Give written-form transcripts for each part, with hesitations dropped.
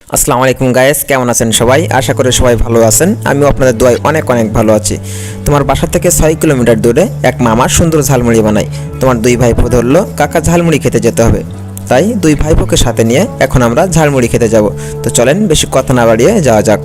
আসসালামু আলাইকুম গাইস, কেমন আছেন সবাই? আশা করি সবাই ভালো আছেন। আমিও আপনাদের দোয়ায় অনেক ভালো আছি। তোমার বাসা থেকে 6 কিলোমিটার দূরে এক মামা সুন্দর ঝালমুড়ি বানায়। তোমার দুই ভাইপো ধরলো কাকা ঝালমুড়ি খেতে যেতে হবে, তাই দুই ভাইপোকে সাথে নিয়ে এখন আমরা ঝালমুড়ি খেতে যাব। তো চলেন বেশি কথা না বাড়িয়ে যাওয়া যাক।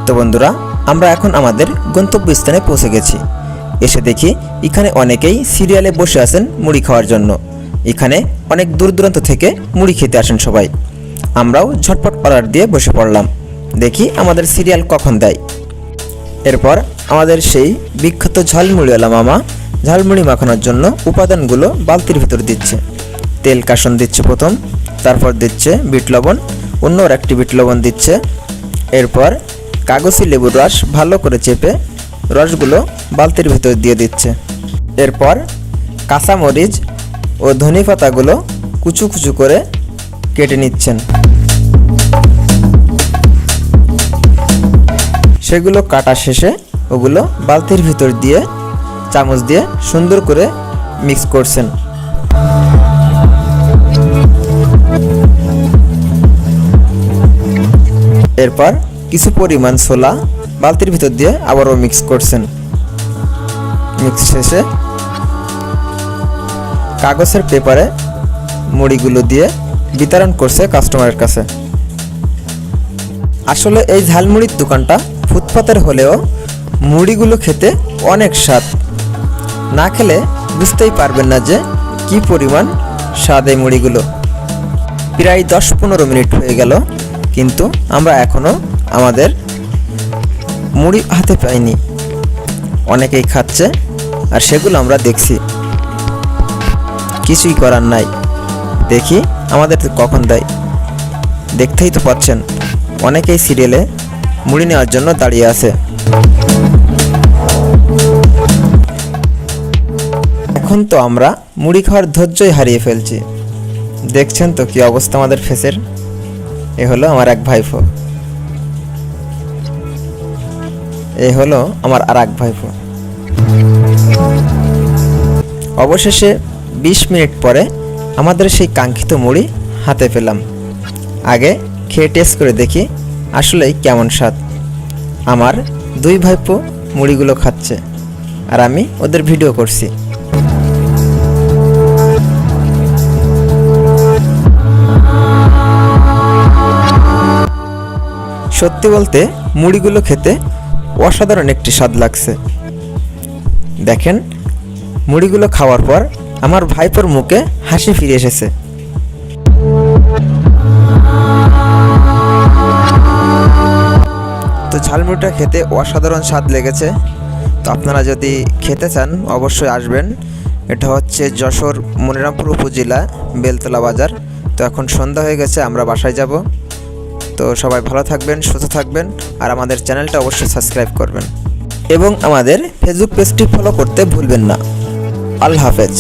তো বন্ধুরা, আমরা এখন আমাদের গন্তব্যস্থানে পৌঁছে গেছি। এসে দেখি এখানে অনেকেই সিরিয়ালে বসে আছেন মুড়ি খাওয়ার জন্য। এখানে অনেক দূর দূরান্ত থেকে মুড়ি খেতে আসেন সবাই। আমরাও ঝটপট অর্ডার দিয়ে বসে পড়লাম, দেখি আমাদের সিরিয়াল কখন দেয়। এরপর আমাদের সেই বিখ্যাত ঝালমুড়িওয়ালা মামা ঝালমুড়ি মাখানোর জন্য উপাদানগুলো বালতির ভিতর দিচ্ছে। তেল কাসন দিচ্ছে প্রথম, তারপর দিচ্ছে বিট লবণ, অন্য একটি বিট লবণ দিচ্ছে। এরপর কাগজি লেবুর রস ভালো করে চেপে রসগুলো বালতির ভিতর দিয়ে দিচ্ছে। এরপর কাঁচামরিচ ও ধনে পাতাগুলো কুচু কুচু করে কেটে নিচ্ছেন। সেগুলো কাটা শেষে ওগুলো বালতির ভিতর দিয়ে চামচ দিয়ে সুন্দর করে মিক্স করছেন। এরপর কিছু পরিমাণ ছোলা বালতির ভিতর দিয়ে আবারও মিক্স করছেন। মিক্স শেষে কাগজের পেপারে মুড়িগুলো দিয়ে বিতরণ করছে কাস্টমারের কাছে। আসলে এই ঝালমুড়ির দোকানটা ফুটপাতের হলেও মুড়িগুলো খেতে অনেক স্বাদ। না খেলে বুঝতেই পারবেন না যে কি পরিমাণ স্বাদ এই মুড়িগুলো। প্রায় 10-15 মিনিট হয়ে গেল, কিন্তু আমরা এখনও আমাদের মুড়ি হাতে পাইনি। অনেকেই খাচ্ছে আর সেগুলো আমরা দেখছি। কিছুই করার নাই, দেখি আমাদের কখন দেয়। দেখতেই তো পাচ্ছেন অনেকেই সিরিয়ালে মুড়ি নেওয়ার জন্য দাঁড়িয়ে আছে। এখন তো আমরা মুড়ি খাওয়ার ধৈর্যই হারিয়ে ফেলছি। দেখছেন তো কি অবস্থা আমাদের ফেসের। এ হলো আমার এক ভাইপো, এ হলো আমার আর এক ভাইপো। অবশেষে 20 মিনিট পরে আমাদের সেই কাঙ্ক্ষিত মুড়ি হাতে পেলাম। আগে খেয়ে টেস্ট করে দেখি আসলেই কেমন স্বাদ। আমার দুই ভাইপো মুড়িগুলো খাচ্ছে আর আমি ওদের ভিডিও করছি। সত্যি বলতে মুড়িগুলো খেতে অসাধারণ একটি স্বাদ লাগছে। দেখেন, মুড়িগুলো খাওয়ার পর আমার ভাইপোর মুখে হাসি ফিরে এসেছে। তো ঝালমুড়িটা খেতে অসাধারণ স্বাদ লেগেছে। তো আপনারা যদি খেতে চান অবশ্যই আসবেন। এটা হচ্ছে যশোর মনিরামপুর উপজেলা বেলতলা বাজার। তো এখন সন্ধ্যা হয়ে গেছে, আমরা বাসায় যাব। তো সবাই ভালো থাকবেন, সুস্থ থাকবেন, আর আমাদের চ্যানেলটা অবশ্যই সাবস্ক্রাইব করবেন এবং আমাদের ফেসবুক পেজটি ফলো করতে ভুলবেন না। আল্লাহ হাফেজ।